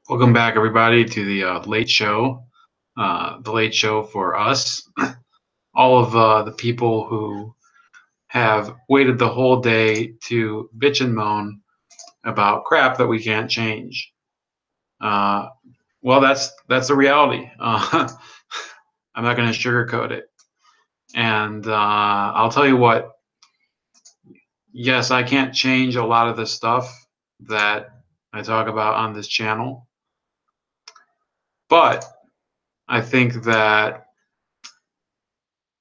Welcome back, everybody, to the late show. The late show for us, all of the people who have waited the whole day to bitch and moan about crap that we can't change. Uh, well, that's the reality. I'm not going to sugarcoat it, and I'll tell you what. Yes, I can't change a lot of the stuff that I talk about on this channel, but I think that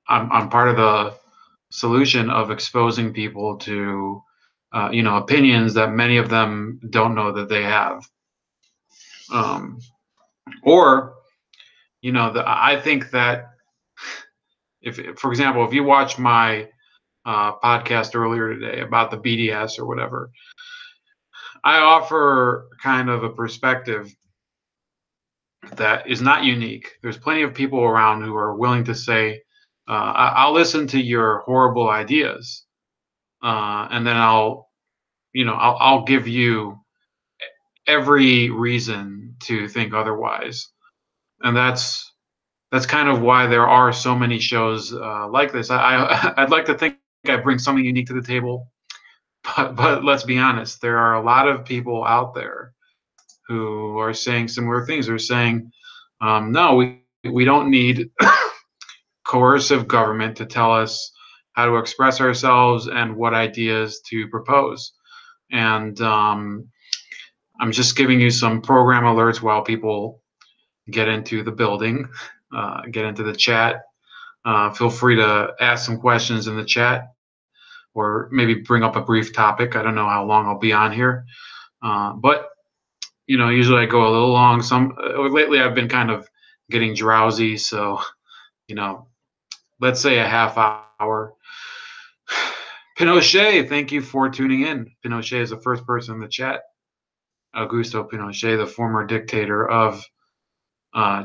I'm part of the solution of exposing people to opinions that many of them don't know that they have. um, or I think that if, for example, if you watch my podcast earlier today about the BDS or whatever, I offer kind of a perspective that is not unique. There's plenty of people around who are willing to say, I'll listen to your horrible ideas, and then I'll give you every reason to think otherwise. And that's kind of why there are so many shows like this. I'd like to think I bring something unique to the table, but let's be honest, there are a lot of people out there who are saying similar things. They're saying, no, we don't need coercive government to tell us how to express ourselves and what ideas to propose. And I'm just giving you some program alerts while people get into the building, get into the chat. Feel free to ask some questions in the chat or maybe bring up a brief topic. I don't know how long I'll be on here. But usually I go a little long. Lately I've been kind of getting drowsy. So, let's say a half hour. Pinochet, thank you for tuning in. Pinochet is the first person in the chat. Augusto Pinochet, the former dictator of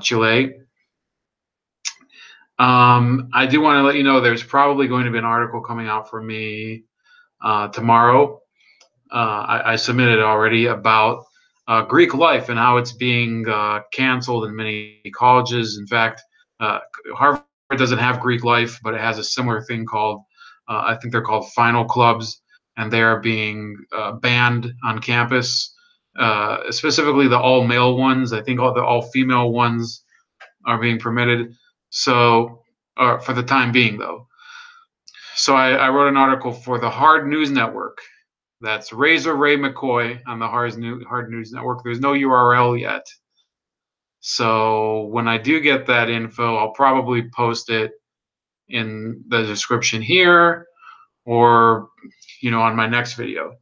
Chile. I do want to let you know there's probably going to be an article coming out for me tomorrow. I submitted it already about Greek life and how it's being canceled in many colleges. In fact, Harvard doesn't have Greek life, but it has a similar thing called, I think they're called final clubs, and they are being banned on campus. Specifically the all-male ones. I think all the all-female ones are being permitted. So, for the time being, though. So I wrote an article for the Hard News Network. That's Razor Ray McCoy on the Hard News Network. There's no URL yet. So when I do get that info, I'll probably post it in the description here or, on my next video.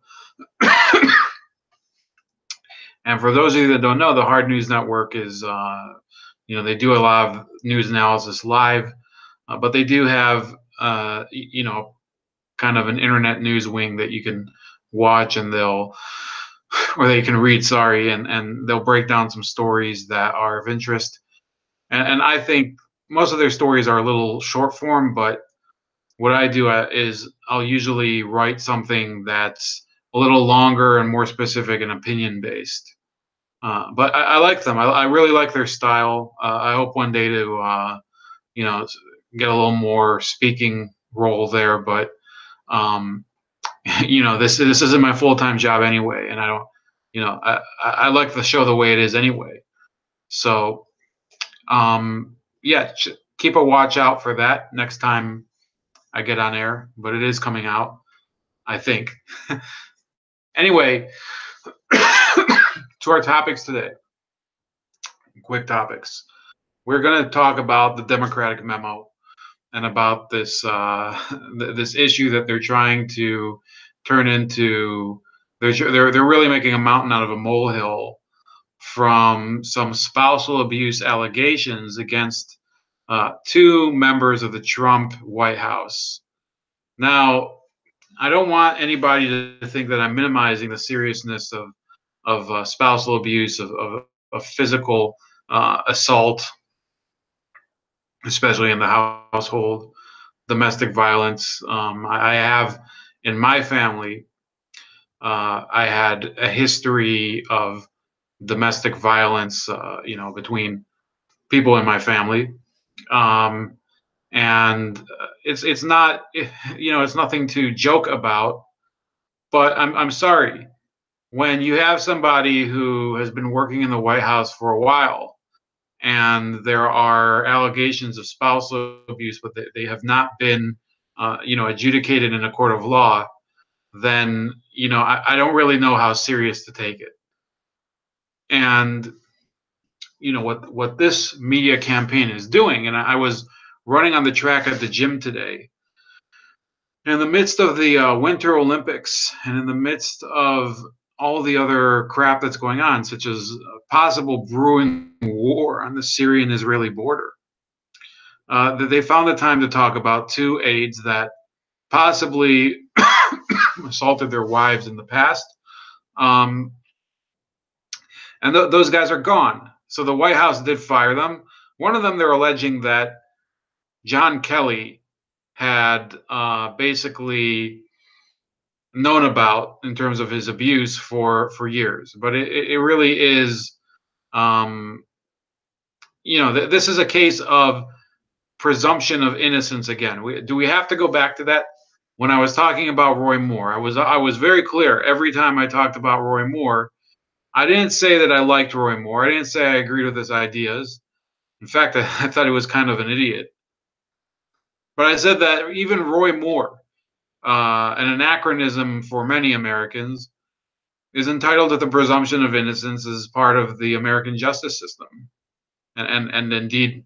And for those of you that don't know, the Hard News Network is, they do a lot of news analysis live, but they do have, kind of an internet news wing that you can watch and they can read, and they'll break down some stories that are of interest. And I think most of their stories are a little short form, but what I do is I'll usually write something that's a little longer and more specific and opinion based. But I like them. I really like their style. I hope one day to, get a little more speaking role there. But, this isn't my full-time job anyway. And I don't, I like the show the way it is anyway. So, yeah, keep a watch out for that next time I get on air. But it is coming out, I think. Anyway, to our topics today. Quick topics. We're going to talk about the Democratic memo and about this this issue that they're trying to turn into. They're really making a mountain out of a molehill from some spousal abuse allegations against two members of the Trump White House. Now, I don't want anybody to think that I'm minimizing the seriousness of spousal abuse, of physical assault, especially in the household, domestic violence. I have in my family, I had a history of domestic violence, between people in my family. Um, and it's not, it's nothing to joke about. But I'm sorry, when you have somebody who has been working in the White House for a while, and there are allegations of spousal abuse, but they have not been, adjudicated in a court of law, then I don't really know how serious to take it. And what this media campaign is doing, and I was running on the track at the gym today, in the midst of the Winter Olympics, and in the midst of all the other crap that's going on, such as a possible brewing war on the Syrian-Israeli border, that they found the time to talk about two aides that possibly assaulted their wives in the past. Um, and those guys are gone. So the White House did fire them. One of them, they're alleging that John Kelly had basically known about in terms of his abuse for years. But it really is, um, this is a case of presumption of innocence again. Do we have to go back to that? When I was talking about Roy Moore, I was very clear every time I talked about Roy Moore. I didn't say that I liked Roy Moore. I didn't say I agreed with his ideas. In fact, I thought he was kind of an idiot. But I said that even Roy Moore, an anachronism for many Americans, is entitled to the presumption of innocence as part of the American justice system, and indeed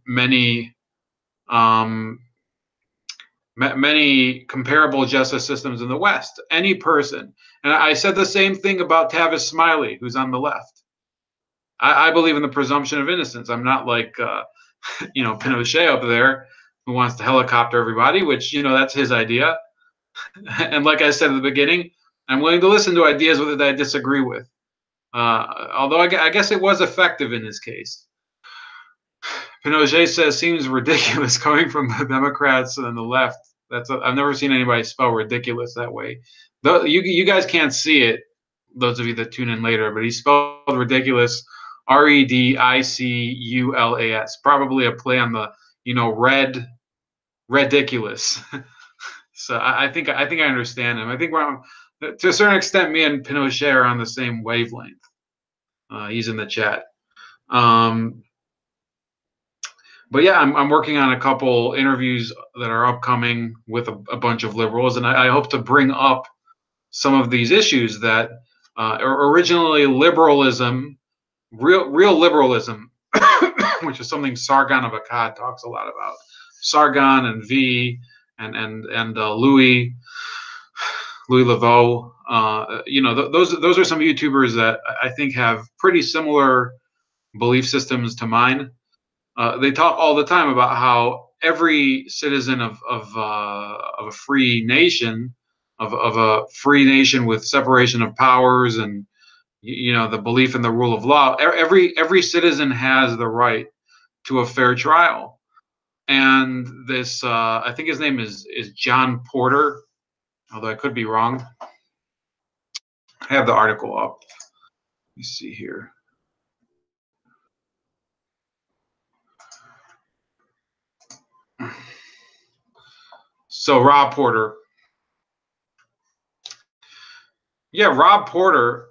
um, many comparable justice systems in the West. Any person, and I said the same thing about Tavis Smiley, who's on the left. I believe in the presumption of innocence. I'm not like Pinochet up there, who wants to helicopter everybody, which that's his idea. And like I said at the beginning, I'm willing to listen to ideas that I disagree with. Although I guess it was effective in his case. Pinochet says seems ridiculous coming from the Democrats and the left. I've never seen anybody spell ridiculous that way. Though you guys can't see it, those of you that tune in later, but he spelled ridiculous, Rediculas, probably a play on the red ridiculous. So I think I understand him. I think we're to a certain extent, me and Pinochet are on the same wavelength. He's in the chat. But yeah, I'm working on a couple interviews that are upcoming with a bunch of liberals, and I hope to bring up some of these issues that originally liberalism, real liberalism, which is something Sargon of Akkad talks a lot about. Sargon and V and Louis Laveau. Those are some YouTubers that I think have pretty similar belief systems to mine. They talk all the time about how every citizen of a free nation, of a free nation with separation of powers, and the belief in the rule of law, every citizen has the right to a fair trial. And this, I think his name is John Porter, although I could be wrong. I have the article up. Let me see here. So Rob Porter. Yeah, Rob Porter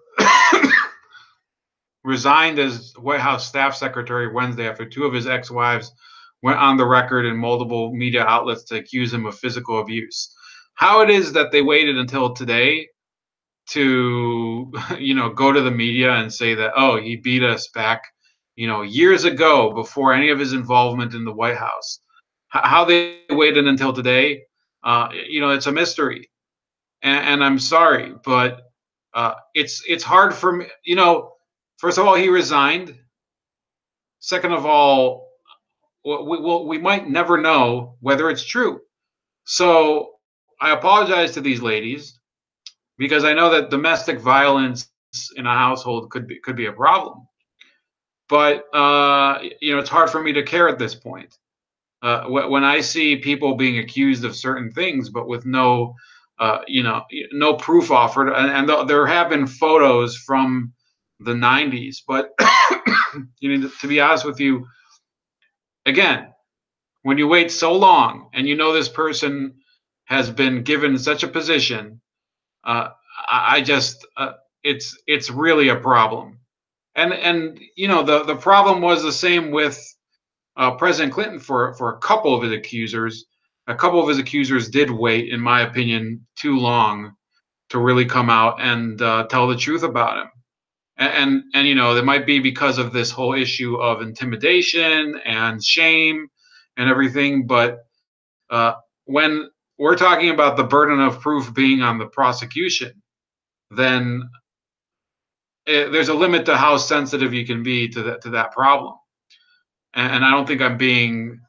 resigned as White House staff secretary Wednesday after two of his ex-wives went on the record in multiple media outlets to accuse him of physical abuse. How it is that they waited until today to go to the media and say that, oh, he beat us back years ago, before any of his involvement in the White House. How they waited until today, it's a mystery. And I'm sorry, but it's hard for me. First of all, he resigned. Second of all, we might never know whether it's true. So I apologize to these ladies, because I know that domestic violence in a household could be a problem. But it's hard for me to care at this point. When I see people being accused of certain things, but with no no proof offered, and there have been photos from the 90s. But you know, to be honest with you, again, when you wait so long and you know this person has been given such a position, uh, I just it's really a problem. And you know, the problem was the same with President Clinton for a couple of his accusers. A couple of his accusers did wait, in my opinion, too long to really come out and tell the truth about him. And you know, it might be because of this whole issue of intimidation and shame and everything. But uh, when we're talking about the burden of proof being on the prosecution, then there's a limit to how sensitive you can be to that problem. And I don't think I'm being,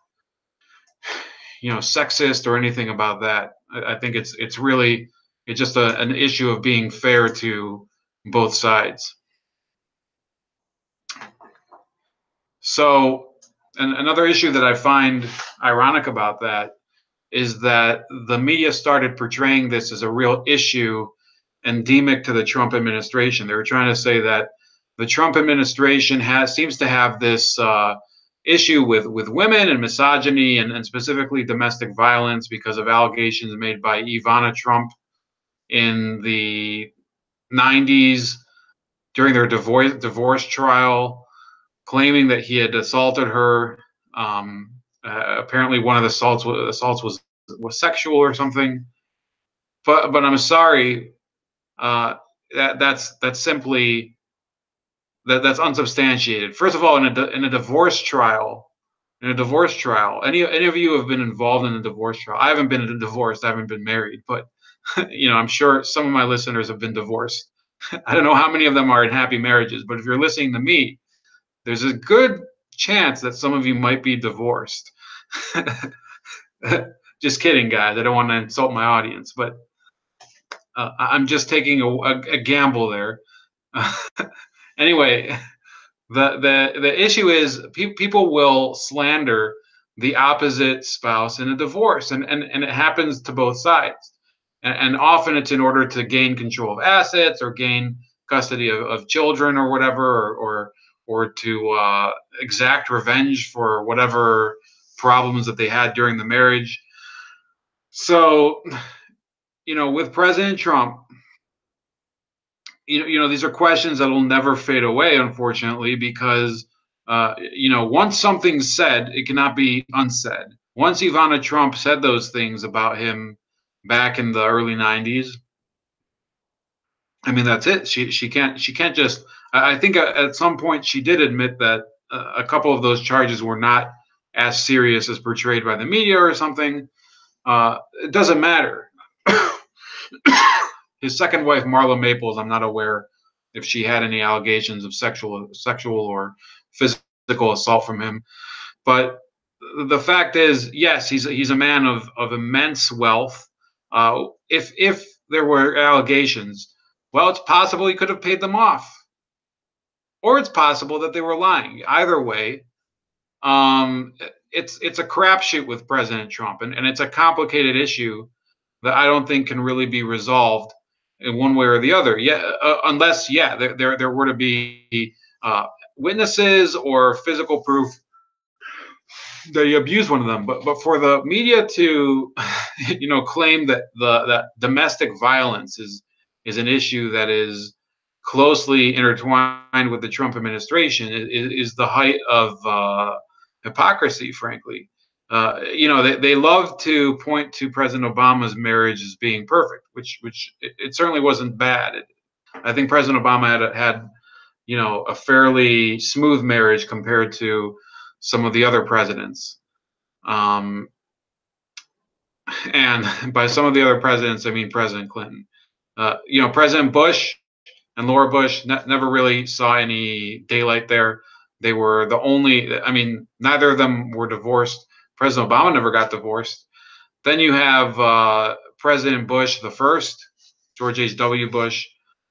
you know, sexist or anything about that. I think it's really it's just an issue of being fair to both sides. So, and another issue that I find ironic about that is that the media started portraying this as a real issue endemic to the Trump administration. They were trying to say that the Trump administration has seems to have this issue with women and misogyny and specifically domestic violence because of allegations made by Ivana Trump in the 90s during their divorce trial, claiming that he had assaulted her. Um, Apparently, one of the assaults was sexual or something. But I'm sorry, uh, that's simply that's unsubstantiated. First of all, in a divorce trial, any of you have been involved in a divorce trial. I haven't been divorced. I haven't been married, but you know, I'm sure some of my listeners have been divorced. I don't know how many of them are in happy marriages, but if you're listening to me, there's a good chance that some of you might be divorced. Just kidding, guys. I don't want to insult my audience, but I'm just taking a gamble there. Anyway, the issue is people will slander the opposite spouse in a divorce, and it happens to both sides, and often it's in order to gain control of assets or gain custody of children or whatever, or to exact revenge for whatever problems that they had during the marriage. So, you know, with President Trump, you know, these are questions that will never fade away, unfortunately, because you know, once something's said, it cannot be unsaid. Once Ivana Trump said those things about him back in the early 90s, I mean, that's it. She can't just. I think at some point she did admit that a couple of those charges were not as serious as portrayed by the media or something. It doesn't matter. His second wife, Marla Maples, I'm not aware if she had any allegations of sexual or physical assault from him. But the fact is, yes, he's a man of immense wealth. If there were allegations, well, it's possible he could have paid them off, or it's possible that they were lying. Either way, um, it's a crapshoot with President Trump, and it's a complicated issue that I don't think can really be resolved in one way or the other. Yeah, unless there were to be witnesses or physical proof that he abused one of them. But for the media to, you know, claim that that domestic violence is an issue that is closely intertwined with the Trump administration is the height of hypocrisy, frankly. You know, they love to point to President Obama's marriage as being perfect, which it certainly wasn't bad. I think President Obama had you know, a fairly smooth marriage compared to some of the other presidents. Um, and by some of the other presidents, I mean President Clinton. You know, President Bush and Laura Bush never really saw any daylight there. They were the only, I mean, neither of them were divorced. President Obama never got divorced. Then you have President Bush the first, George H.W. Bush,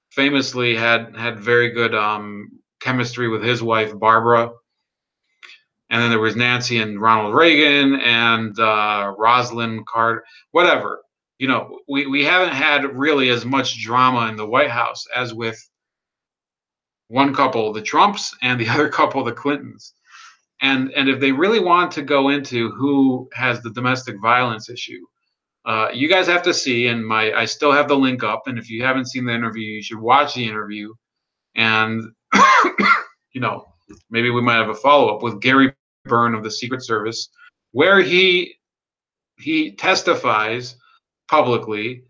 famously had very good chemistry with his wife Barbara, and then there was Nancy and Ronald Reagan and Rosalind Carter, whatever. You know, we haven't had really as much drama in the White House as with one couple, the Trumps, and the other couple, the Clintons. And if they really want to go into who has the domestic violence issue, you guys have to see. And I still have the link up. And if you haven't seen the interview, you should watch the interview. And maybe we might have a follow up with Gary Byrne of the Secret Service, where he testifies publicly.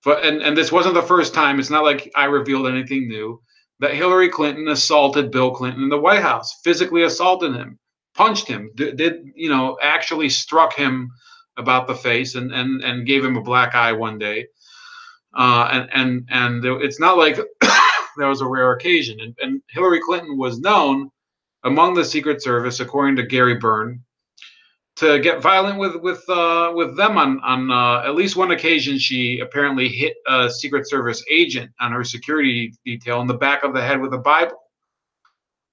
And this wasn't the first time. It's not like I revealed anything new. That Hillary Clinton assaulted Bill Clinton in the White House, physically assaulted him, punched him, actually struck him about the face and gave him a black eye one day. And it's not like that was a rare occasion. And Hillary Clinton was known among the Secret Service, according to Gary Byrne, to get violent with them on at least one occasion. She apparently hit a Secret Service agent on her security detail in the back of the head with a Bible.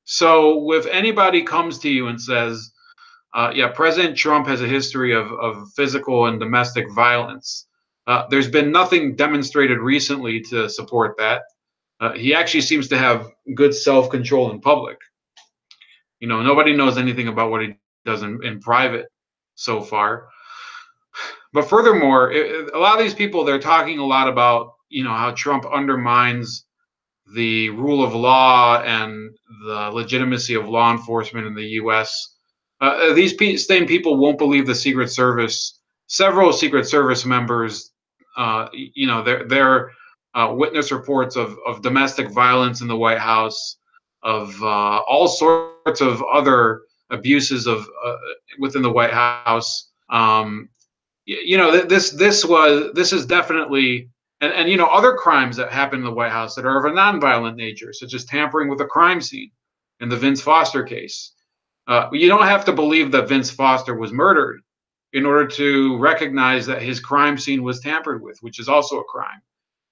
So if anybody comes to you and says, yeah, President Trump has a history of physical and domestic violence, there's been nothing demonstrated recently to support that. He actually seems to have good self-control in public. Nobody knows anything about what he does in private so far. But furthermore, a lot of these people, they're talking a lot about, how Trump undermines the rule of law and the legitimacy of law enforcement in the U.S. These same people won't believe the Secret Service. Several Secret Service members, their witness reports of domestic violence in the White House, of all sorts of other abuses within the White House. This is definitely, and other crimes that happen in the White House that are of a nonviolent nature, such as tampering with a crime scene in the Vince Foster case. You don't have to believe that Vince Foster was murdered in order to recognize that his crime scene was tampered with, which is also a crime.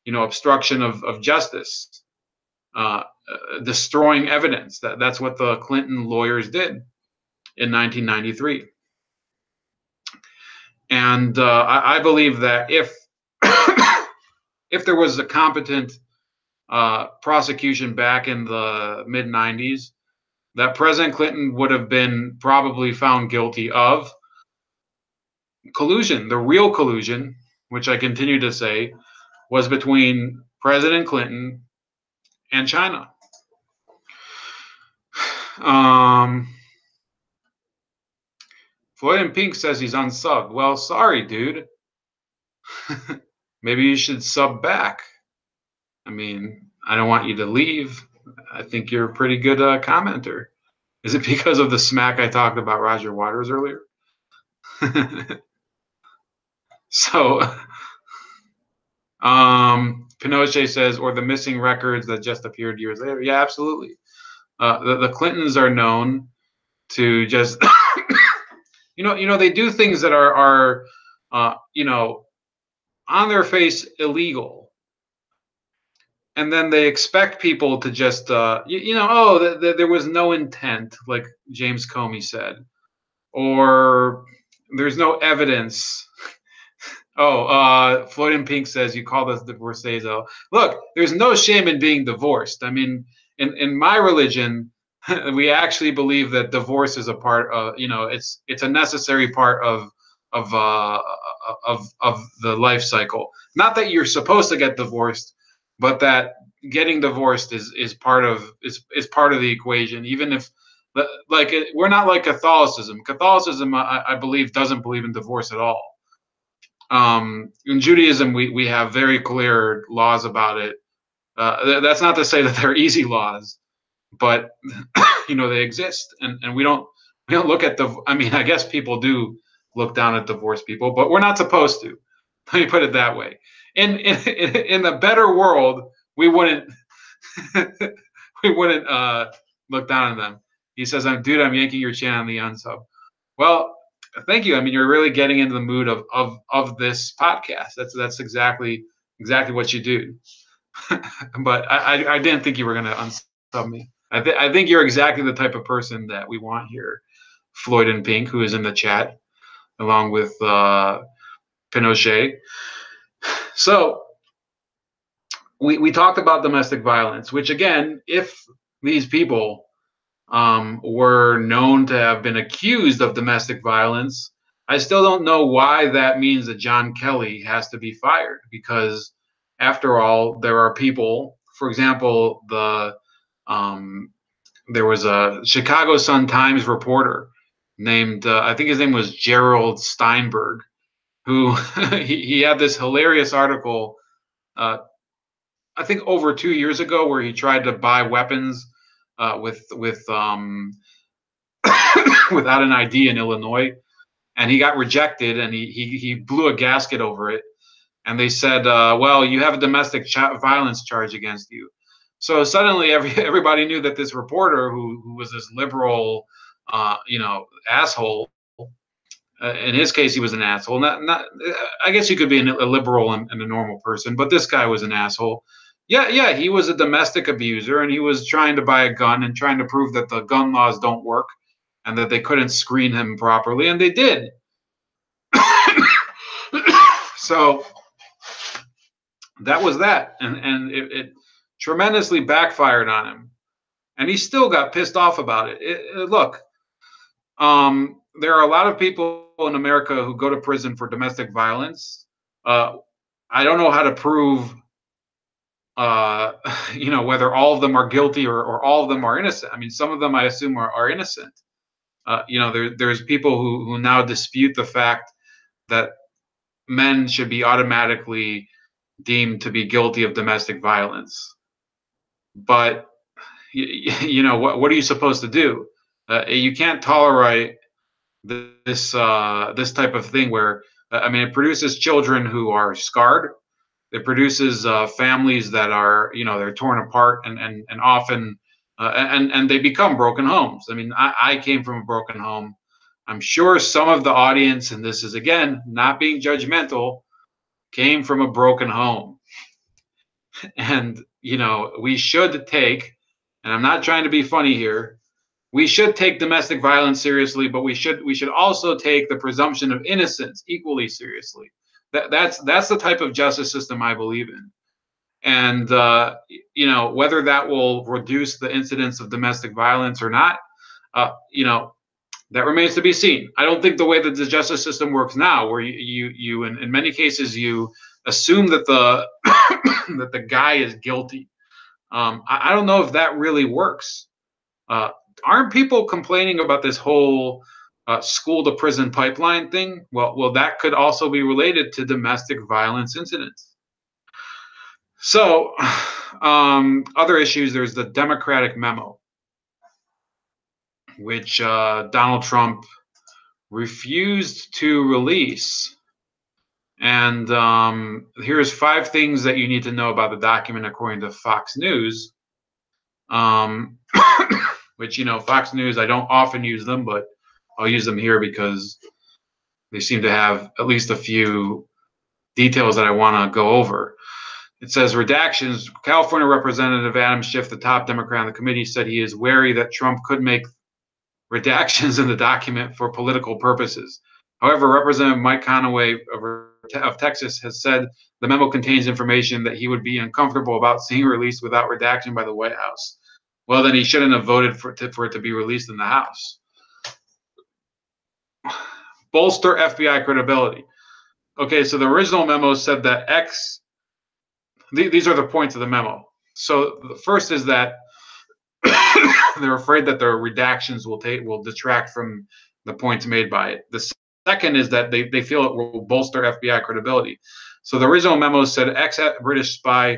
Obstruction of justice, destroying evidence. That's what the Clinton lawyers did in 1993. And I believe that if if there was a competent prosecution back in the mid 90s, that President Clinton would have been probably found guilty of collusion. The real collusion, which I continue to say, was between President Clinton and China. Floyd and Pink says he's unsubbed. Well, sorry, dude. Maybe you should sub back. I mean, I don't want you to leave. I think you're a pretty good commenter. Is it because of the smack I talked about Roger Waters earlier? So, Pinochet says, or the missing records that just appeared years later. Yeah, absolutely. The Clintons are known to just, they do things that are on their face illegal. And then they expect people to just, there was no intent, like James Comey said, or there's no evidence. Floyd and Pink says you call us divorcees. Look, there's no shame in being divorced. I mean, in my religion, we actually believe that divorce is a part of, it's a necessary part of the life cycle. Not that you're supposed to get divorced, but that getting divorced is part of the equation. Even if, we're not like Catholicism. Catholicism, I believe, doesn't believe in divorce at all. In Judaism, we have very clear laws about it. That's not to say that they're easy laws, but they exist, and we don't look at I mean, I guess people do look down at divorced people, but we're not supposed to. Let me put it that way. In a better world, we wouldn't look down on them. He says, I'm yanking your chin on the unsub. Well, thank you. I mean, you're really getting into the mood of this podcast. That's exactly what you do. But I didn't think you were going to unsub me. I think you're exactly the type of person that we want here. Floyd and Pink, who is in the chat, along with Pinochet. So we talked about domestic violence, which again, if these people were known to have been accused of domestic violence, I still don't know why that means that John Kelly has to be fired, because after all, there are people, for example, there was a Chicago Sun-Times reporter named, I think his name was Gerald Steinberg, who he had this hilarious article, uh, I think over 2 years ago, where he tried to buy weapons with without an ID in Illinois, and he got rejected, and he blew a gasket over it, and they said, "Well, you have a domestic violence charge against you." So suddenly, everybody knew that this reporter, who was this liberal, asshole. In his case, he was an asshole. Not. I guess you could be a liberal and a normal person, but this guy was an asshole. Yeah, yeah, he was a domestic abuser, and he was trying to buy a gun and trying to prove that the gun laws don't work and that they couldn't screen him properly, and they did. So that was that, and it tremendously backfired on him, and he still got pissed off about it. Look, there are a lot of people in America who go to prison for domestic violence. Uh, I don't know how to prove, uh, whether all of them are guilty or all of them are innocent. I mean, some of them I assume are innocent. There's people who now dispute the fact that men should be automatically deemed to be guilty of domestic violence. But what are you supposed to do? You can't tolerate this type of thing where, I mean, it produces children who are scarred. It produces families that are, they're torn apart, and often and they become broken homes. I mean, I came from a broken home. I'm sure some of the audience, and this is again not being judgmental, came from a broken home. And we should take, and I'm not trying to be funny here, we should take domestic violence seriously, but we should also take the presumption of innocence equally seriously. That's the type of justice system I believe in. And whether that will reduce the incidence of domestic violence or not, uh, you know that remains to be seen. I don't think the way that the justice system works now, where you in many cases you assume that the that the guy is guilty. I don't know if that really works. Uh, aren't people complaining about this whole school to prison pipeline thing? Well, that could also be related to domestic violence incidents. So, other issues. There's the Democratic memo, which Donald Trump refused to release. And here's 5 things that you need to know about the document according to Fox News. Um, which, Fox News, I don't often use them, but I'll use them here because they seem to have at least a few details that I want to go over. It says redactions. California Representative Adam Schiff, the top Democrat on the committee, said he is wary that Trump could make redactions in the document for political purposes. However, Representative Mike Conaway of Texas has said the memo contains information that he would be uncomfortable about seeing released without redaction by the White House. Well, then he shouldn't have voted for it to be released in the House. Bolster FBI credibility. Okay, so the original memo said that these are the points of the memo. So the first is that they're afraid that their redactions will detract from the points made by it. The second is that they feel it will bolster FBI credibility. So the original memo said ex-British spy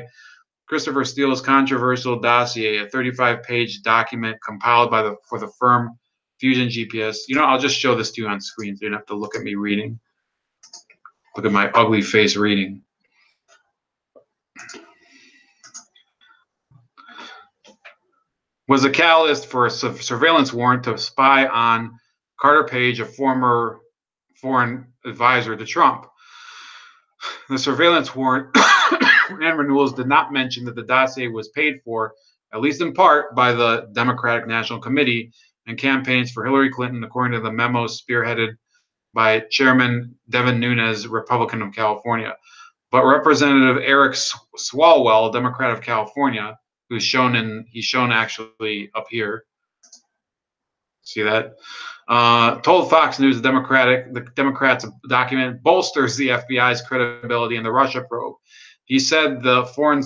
Christopher Steele's controversial dossier, a 35-page document compiled for the firm Fusion GPS. I'll just show this to you on screen so you don't have to look at me reading. Look at my ugly face reading. Was a catalyst for a surveillance warrant to spy on Carter Page, a former foreign advisor to Trump. The surveillance warrant and renewals did not mention that the dossier was paid for, at least in part, by the Democratic National Committee and campaigns for Hillary Clinton, according to the memo spearheaded by Chairman Devin Nunes, Republican of California. But Representative Eric Swalwell, Democrat of California, who's he's shown actually up here. See that? Told Fox News the Democrats document bolsters the FBI's credibility in the Russia probe. He said the Foreign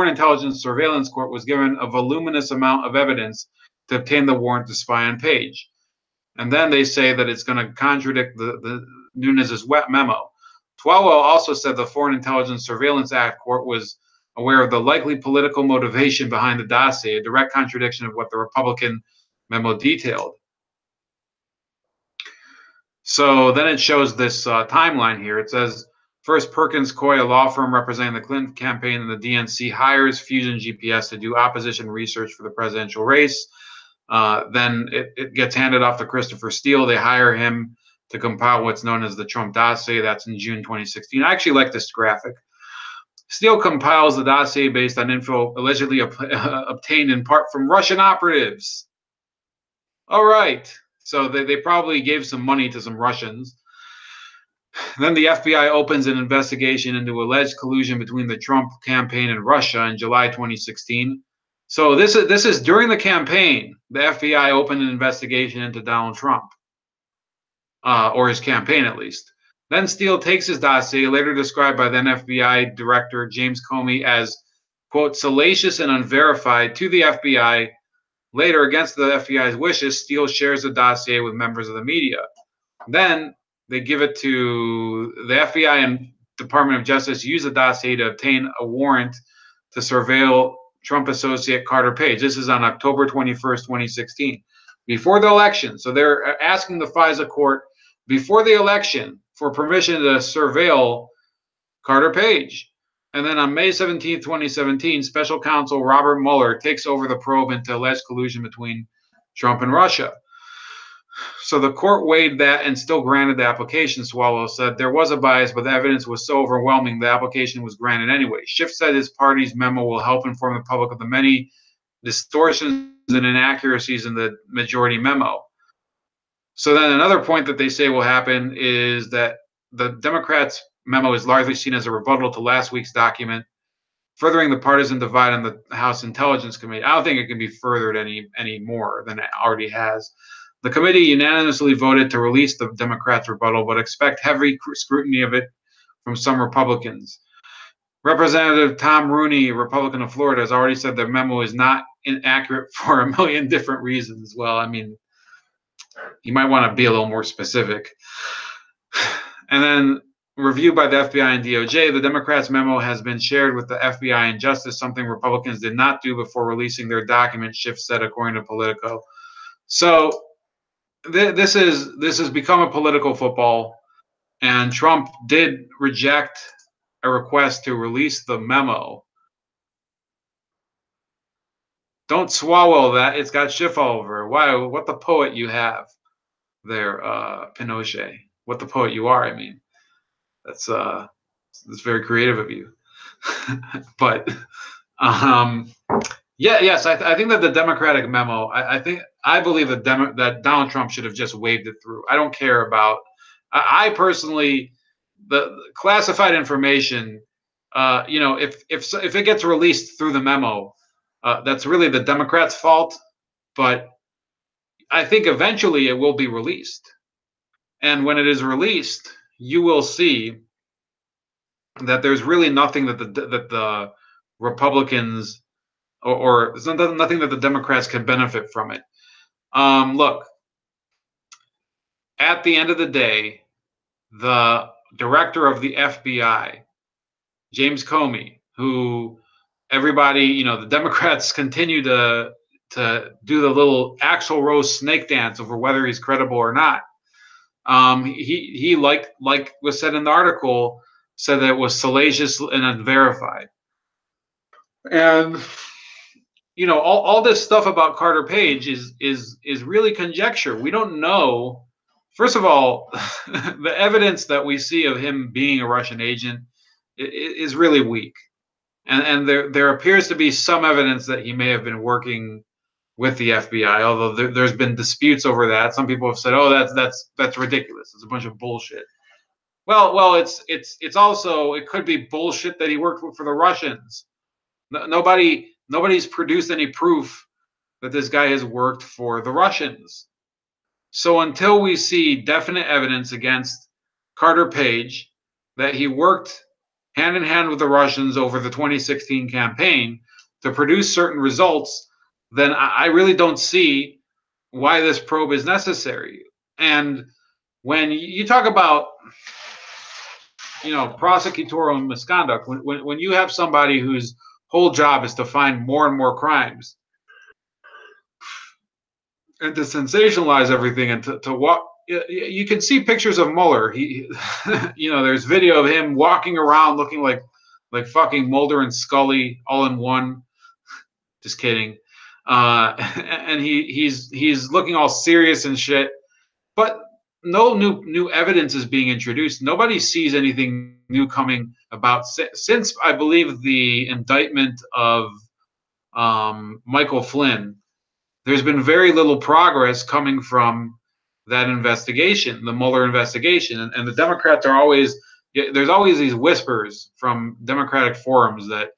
Intelligence Surveillance Court was given a voluminous amount of evidence to obtain the warrant to spy on Page. And then they say that it's going to contradict the Nunes's wet memo. Swalwell also said the Foreign Intelligence Surveillance Act court was aware of the likely political motivation behind the dossier, a direct contradiction of what the Republican memo detailed. So then it shows this timeline here. It says, first, Perkins Coie, a law firm representing the Clinton campaign and the DNC, hires Fusion GPS to do opposition research for the presidential race. Then it gets handed off to Christopher Steele. They hire him to compile what's known as the Trump dossier. That's in June 2016. I actually like this graphic. Steele compiles the dossier based on info allegedly obtained in part from Russian operatives. All right. So they probably gave some money to some Russians. Then the FBI opens an investigation into alleged collusion between the Trump campaign and Russia in July 2016. So this is during the campaign. The FBI opened an investigation into Donald Trump, or his campaign at least. Then Steele takes his dossier, later described by then FBI Director James Comey as, quote, salacious and unverified, to the FBI. Later, against the FBI's wishes, Steele shares the dossier with members of the media. Then they give it to the FBI and Department of Justice, use the dossier to obtain a warrant to surveil Trump associate Carter Page. This is on October 21st, 2016, before the election. So they're asking the FISA court before the election for permission to surveil Carter Page. And then on May 17, 2017, special counsel Robert Mueller takes over the probe into alleged collusion between Trump and Russia. So the court weighed that and still granted the application. Swalwell said there was a bias, but the evidence was so overwhelming the application was granted anyway. Schiff said his party's memo will help inform the public of the many distortions and inaccuracies in the majority memo. So then another point that they say will happen is that the Democrats' memo is largely seen as a rebuttal to last week's document, furthering the partisan divide on the House Intelligence Committee. I don't think it can be furthered any more than it already has. The committee unanimously voted to release the Democrats' rebuttal, but expect heavy scrutiny of it from some Republicans. Representative Tom Rooney, Republican of Florida, has already said the memo is not inaccurate for a million different reasons. Well, I mean, you might want to be a little more specific. And then reviewed by the FBI and DOJ, the Democrats' memo has been shared with the FBI and Justice, something Republicans did not do before releasing their document, Schiff said, according to Politico. So this has become a political football, and Trump did reject a request to release the memo. Don't swallow that. It's got Schiff all over. Wow, what the poet you have there, Pinochet. What the poet you are, I mean. That's very creative of you. But yes, I think that the Democratic memo, I believe that that Donald Trump should have just waved it through. I don't care about. I personally, the classified information, if it gets released through the memo, that's really the Democrats' fault. But I think eventually it will be released, and when it is released, you will see that there's really nothing that the Republicans or there's nothing that the Democrats can benefit from it. Look, at the end of the day, the director of the FBI, James Comey, who everybody, the Democrats continue to do the little Axl Rose snake dance over whether he's credible or not. He like was said in the article, said that it was salacious and unverified. And all this stuff about Carter Page is really conjecture. We don't know. First of all, the evidence that we see of him being a Russian agent is really weak, and there appears to be some evidence that he may have been working with the FBI, although there's been disputes over that. Some people have said, "Oh, that's ridiculous. It's a bunch of bullshit." Well, it's also, it could be bullshit that he worked for the Russians. Nobody's produced any proof that this guy has worked for the Russians. So until we see definite evidence against Carter Page that he worked hand in hand with the Russians over the 2016 campaign to produce certain results, then I really don't see why this probe is necessary. And when you talk about, prosecutorial misconduct, when you have somebody whose whole job is to find more and more crimes and to sensationalize everything and to walk, you can see pictures of Mueller. He there's video of him walking around looking like fucking Mulder and Scully all in one. Just kidding. And he's looking all serious and shit. But no new evidence is being introduced. Nobody sees anything new coming about since I believe the indictment of Michael Flynn. There's been very little progress coming from that investigation, the Mueller investigation, and the Democrats are always, there's always these whispers from Democratic forums that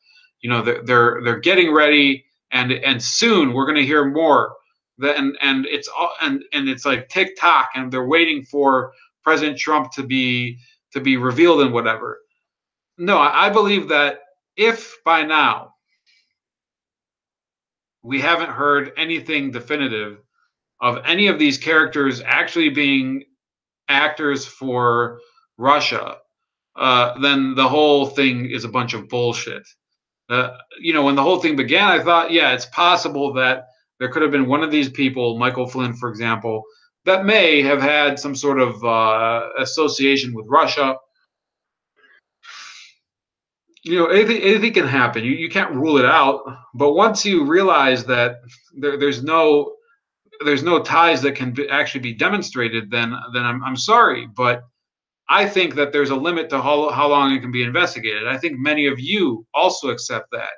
they're getting ready, and soon we're going to hear more. And it's all and it's like TikTok, and they're waiting for President Trump to be revealed and whatever. No, I believe that if by now we haven't heard anything definitive of any of these characters actually being actors for Russia, then the whole thing is a bunch of bullshit. When the whole thing began, I thought, yeah, it's possible that there could have been one of these people, Michael Flynn, for example, that may have had some sort of association with Russia. Anything can happen. You can't rule it out. But once you realize that there's no ties that can actually be demonstrated, then I'm sorry, but I think that there's a limit to how long it can be investigated. I think many of you also accept that,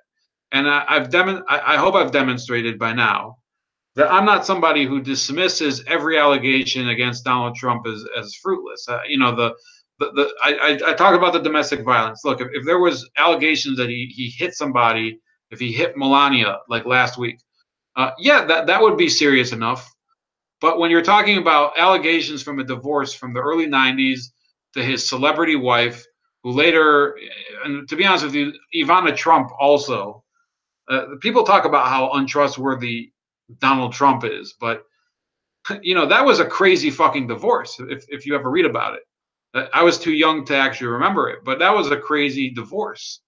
and I hope I've demonstrated by now that I'm not somebody who dismisses every allegation against Donald Trump as fruitless. I talk about the domestic violence. Look, if there was allegations that he hit somebody, if he hit Melania like last week, yeah, that would be serious enough. But when you're talking about allegations from a divorce from the early 90s to his celebrity wife, who later, and to be honest with you, Ivana Trump also, people talk about how untrustworthy Donald Trump is, but that was a crazy fucking divorce. If you ever read about it, I was too young to actually remember it, but that was a crazy divorce.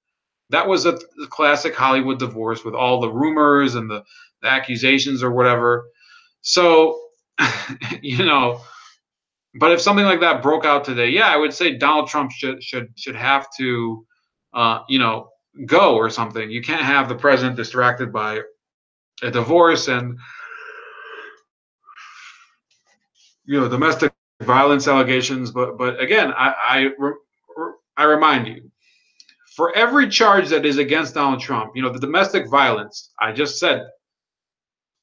That was a classic Hollywood divorce with all the rumors and the accusations or whatever. So, but if something like that broke out today, yeah, I would say Donald Trump should have to, go or something. You can't have the president distracted by a divorce and domestic violence allegations. But again, I remind you, for every charge that is against Donald Trump, the domestic violence, I just said,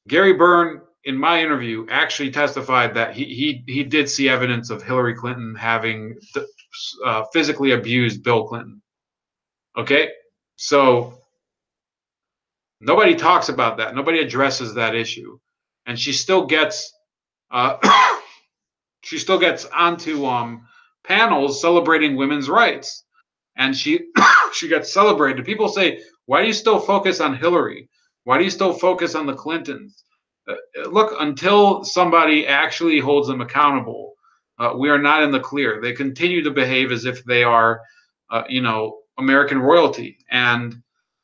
Gary Byrne in my interview actually testified that he did see evidence of Hillary Clinton having physically abused Bill Clinton. Okay, so nobody talks about that. Nobody addresses that issue, and she still gets onto panels celebrating women's rights, and she she gets celebrated. People say, "Why do you still focus on Hillary? Why do you still focus on the Clintons?" Look, until somebody actually holds them accountable, we are not in the clear. They continue to behave as if they are, American royalty, and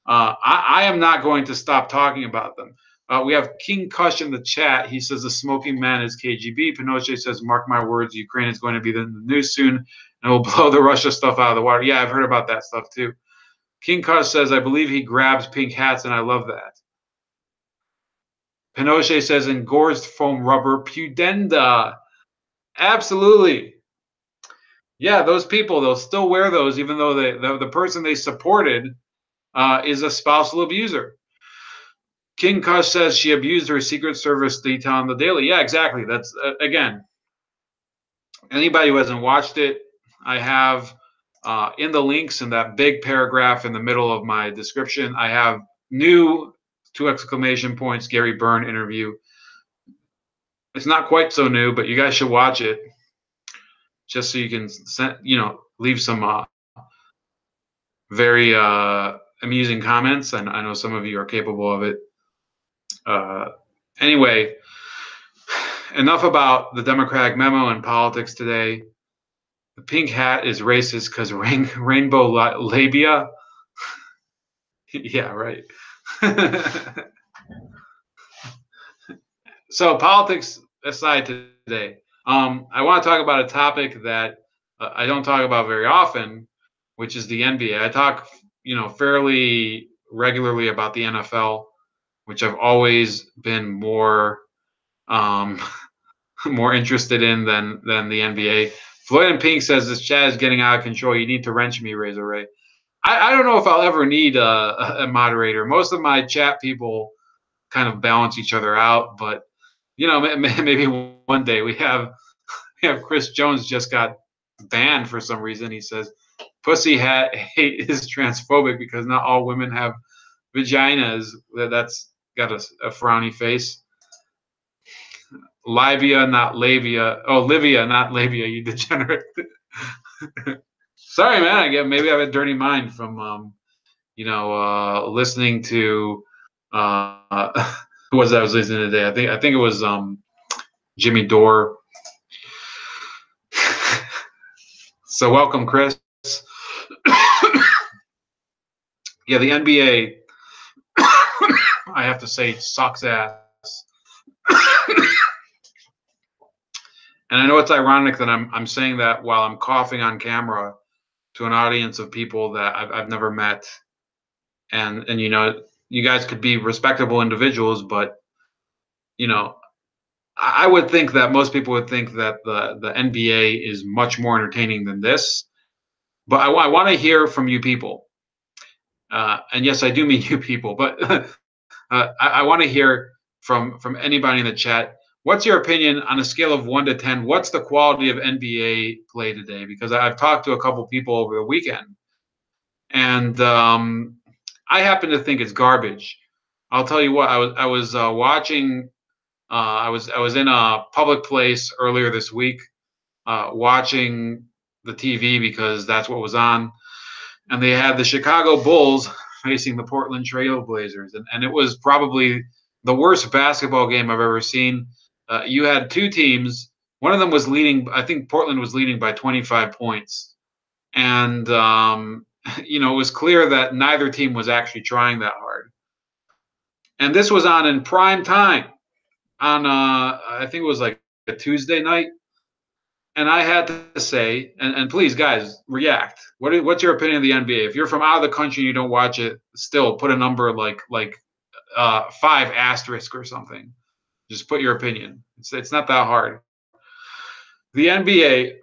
I am not going to stop talking about them. We have King Kush in the chat. He says the smoking man is KGB. Pinochet says, mark my words, Ukraine is going to be in the news soon, and will blow the Russia stuff out of the water. Yeah, I've heard about that stuff too. King Kush says, I believe he grabs pink hats, and I love that. Pinochet says, engorged foam rubber pudenda. Absolutely. Yeah, those people, they'll still wear those even though the person they supported is a spousal abuser. King Kush says she abused her Secret Service detail on the daily. Yeah, exactly. That's, again, anybody who hasn't watched it, I have in the links in that big paragraph in the middle of my description, I have new, two exclamation points, Gary Byrne interview. It's not quite so new, but you guys should watch it just so you can leave some very amusing comments. And I know some of you are capable of it. Anyway, enough about the Democratic memo and politics today. The pink hat is racist because rainbow labia. Yeah, right. So politics aside today, I want to talk about a topic that I don't talk about very often, which is the NBA. I talk, fairly regularly about the NFL, which I've always been more um, more interested in than the NBA. Floyd and Pink says this chat is getting out of control. You need to wrench me, Razor Ray. I don't know if I'll ever need a moderator. Most of my chat people kind of balance each other out, but maybe one day we have Chris Jones just got banned for some reason. He says pussy hat hate is transphobic because not all women have vaginas. That's got a frowny face. Livia, not labia. Oh, Livia, not labia. You degenerate. Sorry, man. Maybe I have a dirty mind from listening to who was that I was listening to today? I think it was Jimmy Dore. So welcome, Chris. Yeah, the NBA, I have to say, sucks ass. And I know it's ironic that I'm saying that while I'm coughing on camera to an audience of people that I've never met, and you guys could be respectable individuals, but I would think that most people would think that the NBA is much more entertaining than this. But I want to hear from you people. And yes, I do mean you people, but I want to hear from anybody in the chat. What's your opinion on a scale of 1 to 10? What's the quality of NBA play today? Because I've talked to a couple people over the weekend, and I happen to think it's garbage. I'll tell you what. I was watching. I was in a public place earlier this week, watching the TV because that's what was on, and they had the Chicago Bulls facing the Portland Trail Blazers, and it was probably the worst basketball game I've ever seen. You had two teams. One of them was leading. I think Portland was leading by 25 points, and it was clear that neither team was actually trying that hard. And this was on in prime time on I think it was like a Tuesday night. And I had to say, and please, guys, react. What's your opinion of the NBA? If you're from out of the country and you don't watch it, still put a number like 5 asterisk or something. Just put your opinion. It's not that hard. The NBA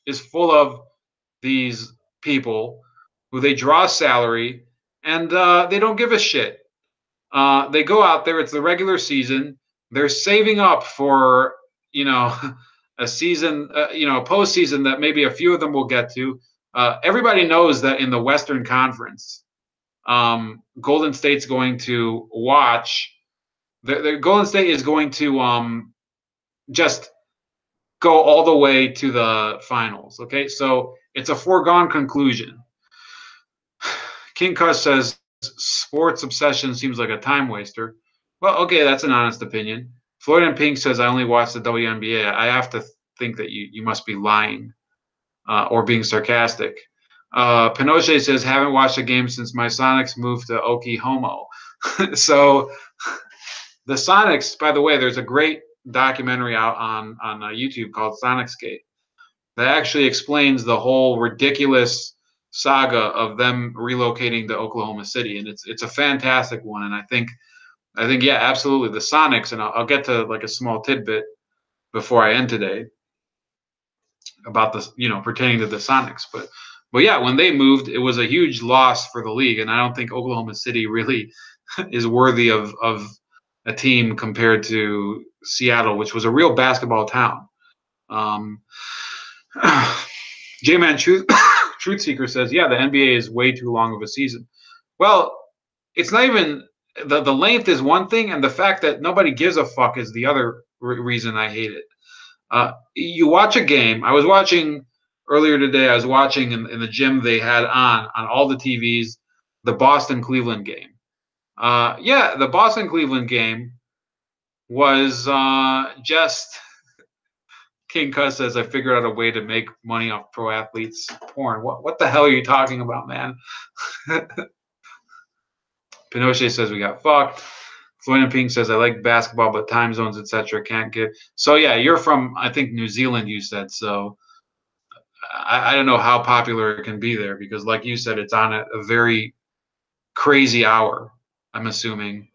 is full of these people who they draw salary and they don't give a shit. They go out there. It's the regular season. They're saving up for a season, a postseason that maybe a few of them will get to. Everybody knows that in the Western Conference, Golden State's going to watch. The Golden State is going to just go all the way to the finals. Okay, so it's a foregone conclusion. King Cuss says sports obsession seems like a time waster. Well, okay, that's an honest opinion. Floyd and Pink says I only watch the WNBA. I have to think that you must be lying or being sarcastic. Pinochet says haven't watched a game since my Sonics moved to Oklahoma. So the Sonics, by the way, there's a great documentary out on YouTube called Sonicsgate that actually explains the whole ridiculous saga of them relocating to Oklahoma City, and it's a fantastic one. And I think yeah, absolutely, the Sonics, and I'll get to like a small tidbit before I end today about this, pertaining to the Sonics, but yeah, when they moved, it was a huge loss for the league, and I don't think Oklahoma City really is worthy of a team compared to Seattle, which was a real basketball town. J-Man Truth Seeker says, yeah, the NBA is way too long of a season. Well, it's not even the length is one thing, and the fact that nobody gives a fuck is the other reason I hate it. You watch a game. I was watching earlier today. I was watching in the gym. They had on all the TVs the Boston Cleveland game. Yeah, the Boston Cleveland game was just. King Cuss says I figured out a way to make money off pro athletes porn. What the hell are you talking about, man? Pinochet says we got fucked. Floyd and Pink says I like basketball, but time zones, etc. can't get. So yeah, you're from I think New Zealand. You said so. I don't know how popular it can be there because, like you said, it's on a very crazy hour. I'm assuming.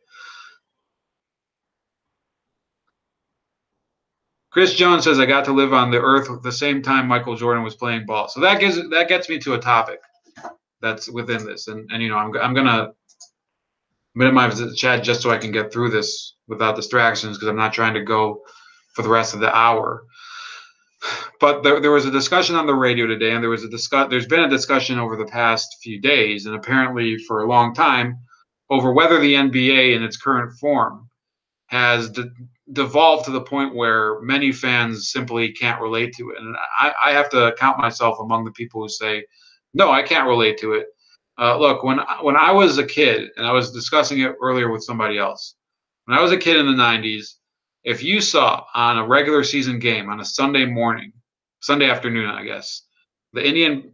Chris Jones says I got to live on the earth at the same time Michael Jordan was playing ball. So that gets me to a topic that's within this, and I'm gonna minimize the chat just so I can get through this without distractions because I'm not trying to go for the rest of the hour. But there was a discussion on the radio today, and there's been a discussion over the past few days, and apparently for a long time, over whether the NBA in its current form has devolved to the point where many fans simply can't relate to it. And I have to count myself among the people who say, no, I can't relate to it. Look, when I was a kid, and I was discussing it earlier with somebody else, when I was a kid in the 90s, if you saw on a regular season game on a Sunday morning, Sunday afternoon, I guess, the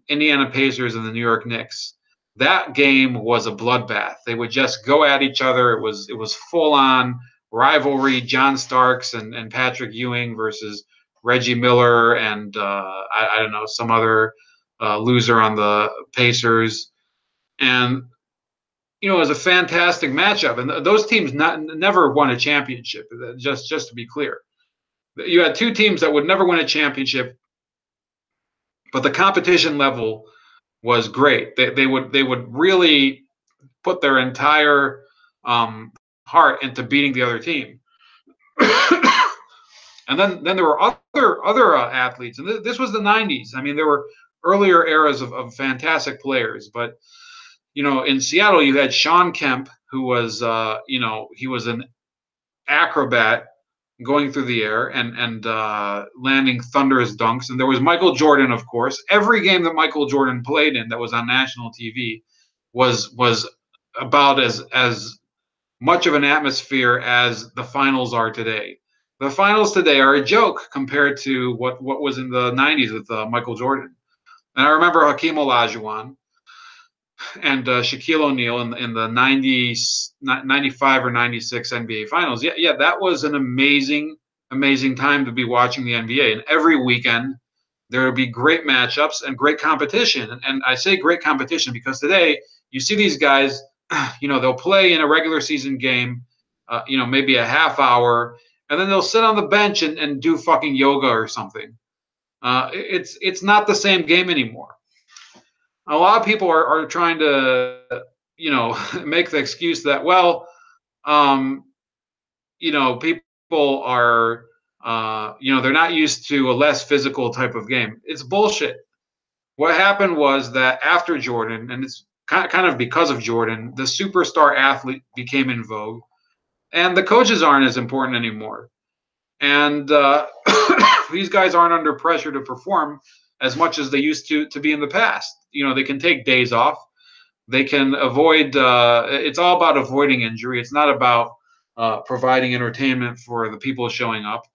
Indiana Pacers and the New York Knicks, that game was a bloodbath. They would just go at each other. It was full on rivalry. John Starks and Patrick Ewing versus Reggie Miller and I don't know, some other loser on the Pacers. And it was a fantastic matchup. And those teams never won a championship. Just to be clear, you had two teams that would never win a championship, but the competition level was great. They would really put their entire heart into beating the other team. And then there were other athletes, and this was the 90s. I mean, there were earlier eras of fantastic players, but in Seattle, you had Sean Kemp, who was, he was an acrobat going through the air and landing thunderous dunks. And there was Michael Jordan, of course. Every game that Michael Jordan played in that was on national TV was about as much of an atmosphere as the finals are today. The finals today are a joke compared to what was in the 90s with Michael Jordan. And I remember Hakeem Olajuwon and Shaquille O'Neal in the 95 or 96 NBA Finals. Yeah, that was an amazing, amazing time to be watching the NBA. And every weekend, there would be great matchups and great competition. And I say great competition because today, you see these guys, they'll play in a regular season game, maybe a half hour, and then they'll sit on the bench and do fucking yoga or something. It's not the same game anymore. A lot of people are trying to, make the excuse that, well, people are, they're not used to a less physical type of game. It's bullshit. What happened was that after Jordan, and it's kind of because of Jordan, the superstar athlete became in vogue, and the coaches aren't as important anymore. And these guys aren't under pressure to perform as much as they used to be in the past. They can take days off. They can avoid. It's all about avoiding injury. It's not about providing entertainment for the people showing up.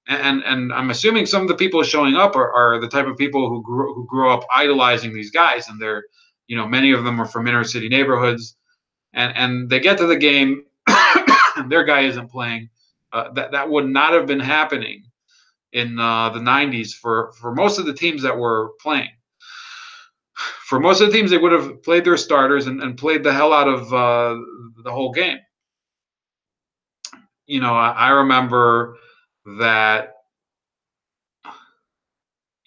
And I'm assuming some of the people showing up are the type of people who grew up idolizing these guys, and they're, many of them are from inner city neighborhoods, and they get to the game, and their guy isn't playing. That would not have been happening in the 90s for most of the teams that were playing. For most of the teams, they would have played their starters and played the hell out of the whole game. I remember that,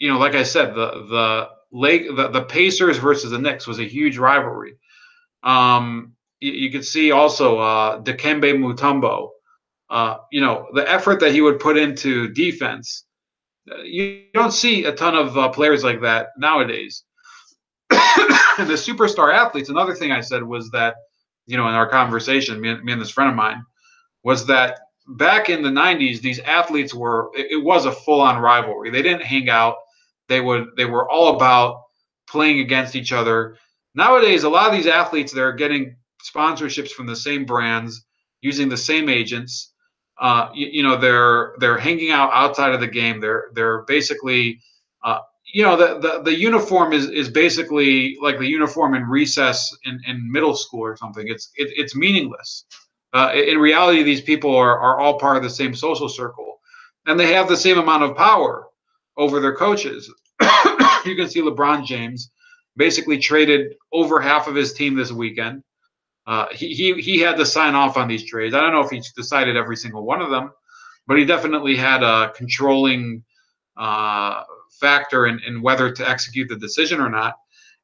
like I said, the Pacers versus the Knicks was a huge rivalry. You could see also Dikembe Mutombo. The effort that he would put into defense. You don't see a ton of players like that nowadays. And the superstar athletes. Another thing I said was that in our conversation, me and this friend of mine, was that back in the 90s, these athletes it was a full on rivalry. They didn't hang out. They were all about playing against each other. Nowadays, a lot of these athletes, they're getting sponsorships from the same brands, using the same agents. They're hanging out outside of the game. They're basically, the uniform is basically like the uniform in recess in middle school or something. It's meaningless. In reality, these people are all part of the same social circle, and they have the same amount of power over their coaches. You can see LeBron James basically traded over half of his team this weekend. He had to sign off on these trades. I don't know if he decided every single one of them, but he definitely had a controlling factor in whether to execute the decision or not.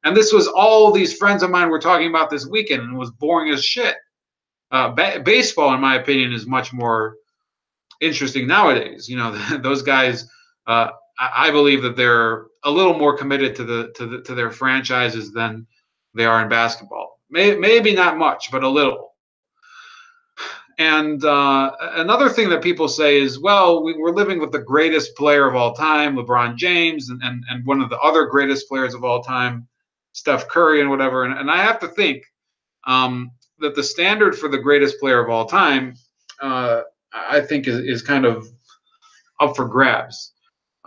And this was all these friends of mine were talking about this weekend, and it was boring as shit. Baseball, in my opinion, is much more interesting nowadays. Those guys. I believe that they're a little more committed to their franchises than they are in basketball. Maybe not much, but a little. And another thing that people say is, well, we're living with the greatest player of all time, LeBron James, and one of the other greatest players of all time, Steph Curry, and whatever. And I have to think that the standard for the greatest player of all time, I think, is kind of up for grabs.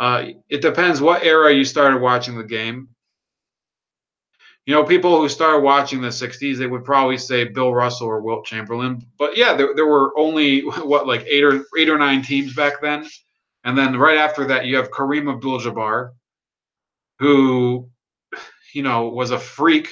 It depends what era you started watching the game. People who started watching the 60s, they would probably say Bill Russell or Wilt Chamberlain. But yeah, there were only, like eight or nine teams back then. And then right after that, you have Kareem Abdul-Jabbar, who, was a freak,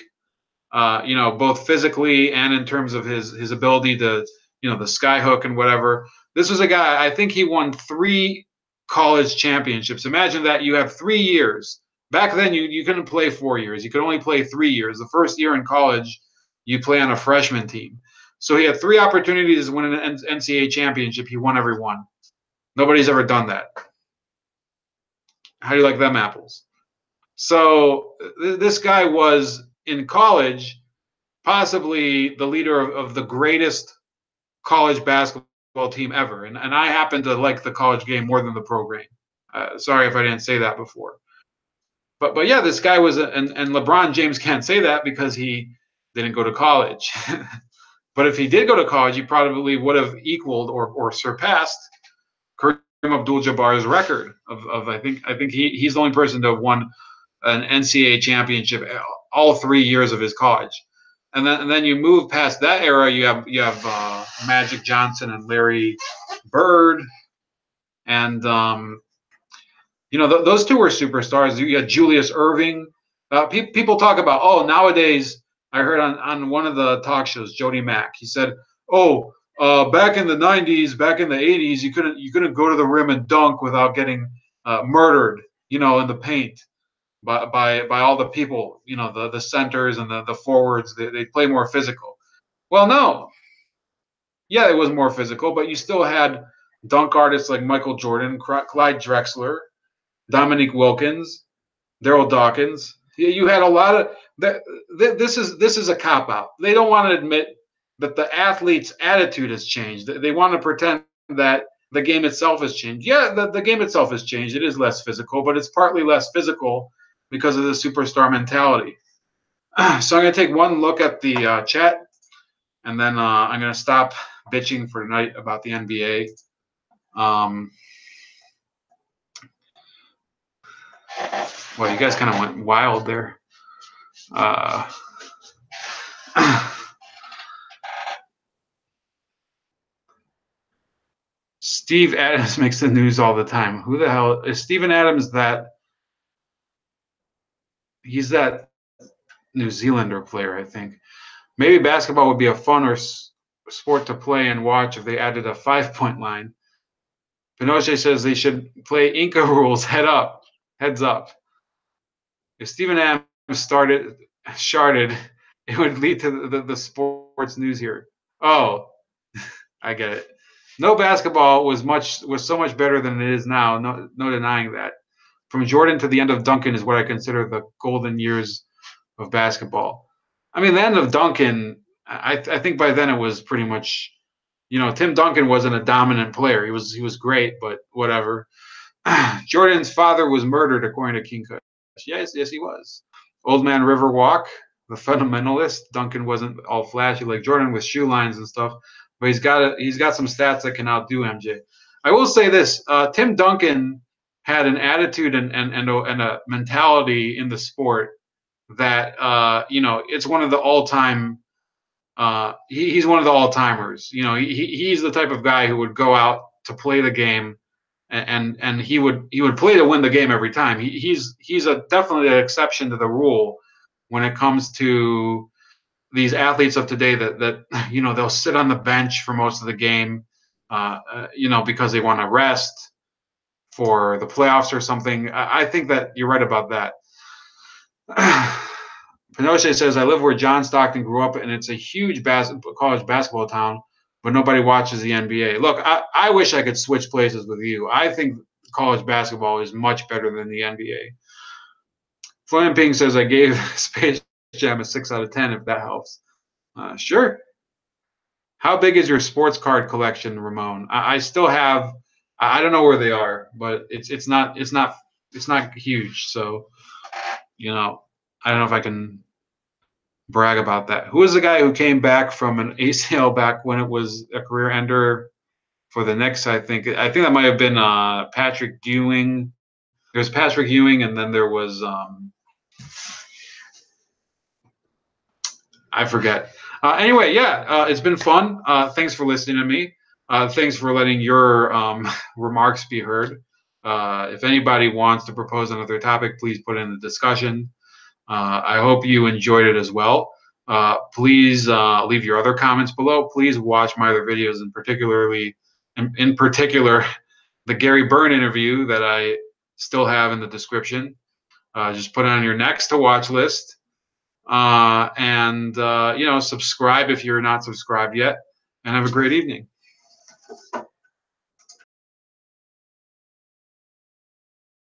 both physically and in terms of his ability to, the sky hook and whatever. This was a guy, I think he won 3 college championships. Imagine that. You have 3 years. Back then, you couldn't play 4 years. You could only play 3 years. The first year in college, you play on a freshman team. So he had 3 opportunities to win an NCAA championship. He won every one. Nobody's ever done that. How do you like them apples? So this guy was, in college, possibly the leader of the greatest college basketball team ever. And I happen to like the college game more than the pro game. Sorry if I didn't say that before. But yeah, this guy was, and LeBron James can't say that because he didn't go to college. But if he did go to college, he probably would have equaled or surpassed Kareem Abdul-Jabbar's record of I think he's the only person to have won an NCAA championship all 3 years of his college. And then you move past that era. You have Magic Johnson and Larry Bird, and those two were superstars. You had Julius Erving. People talk about, nowadays. I heard on one of the talk shows, Jody Mack. He said, back in the 90s, back in the 80s, you couldn't go to the rim and dunk without getting murdered, in the paint by all the people, the centers and the forwards. They play more physical. Well, no. Yeah, it was more physical, but you still had dunk artists like Michael Jordan, Clyde Drexler, Dominique Wilkins, Daryl Dawkins. You had a lot of that. This is a cop out. They don't want to admit that the athlete's attitude has changed. They want to pretend that the game itself has changed. Yeah, the game itself has changed. It is less physical, but it's partly less physical because of the superstar mentality. So I'm going to take one look at the chat, and then I'm going to stop bitching for tonight about the NBA. Well, you guys kind of went wild there. Steve Adams makes the news all the time. Who the hell is Steven Adams? He's that New Zealander player, I think. Maybe basketball would be a funner sport to play and watch if they added a 5-point line. Pinochet says they should play Inca rules, heads up. If Steven Adams sharded, it would lead to the sports news here. Oh, I get it. No basketball was so much better than it is now. No denying that. From Jordan to the end of Duncan is what I consider the golden years of basketball. I mean, the end of Duncan, I think by then it was pretty much, Tim Duncan wasn't a dominant player. He was great, but whatever. Jordan's father was murdered, according to King Kush. Yes, yes, he was. Old Man River Walk, the fundamentalist. Duncan wasn't all flashy like Jordan with shoe lines and stuff, but he's got some stats that can outdo MJ. I will say this: Tim Duncan had an attitude and a mentality in the sport that it's one of the all-time. He's one of the all-timers. He's the type of guy who would go out to play the game, and he would play to win the game every time. He's a definitely an exception to the rule when it comes to these athletes of today that they'll sit on the bench for most of the game, because they want to rest for the playoffs or something. I think that you're right about that. Pinochet says, I live where John Stockton grew up, and it's a huge college basketball town, but nobody watches the NBA. Look, I wish I could switch places with you. I think college basketball is much better than the NBA. Flam Ping says, I gave Space Jam a 6 out of 10, if that helps. Sure. How big is your sports card collection, Ramon? I still have. I don't know where they are, but it's not huge. So I don't know if I can brag about that. Who was the guy who came back from an ACL back when it was a career ender for the Knicks? I think that might have been Patrick Ewing. There's Patrick Ewing, and then there was I forget. Anyway, yeah, it's been fun. Thanks for listening to me. Thanks for letting your remarks be heard. If anybody wants to propose another topic, please put it in the discussion. I hope you enjoyed it as well. Please leave your other comments below. Please watch my other videos, in particular, the Gary Byrne interview that I still have in the description. Just put it on your next to watch list. And subscribe if you're not subscribed yet, and have a great evening.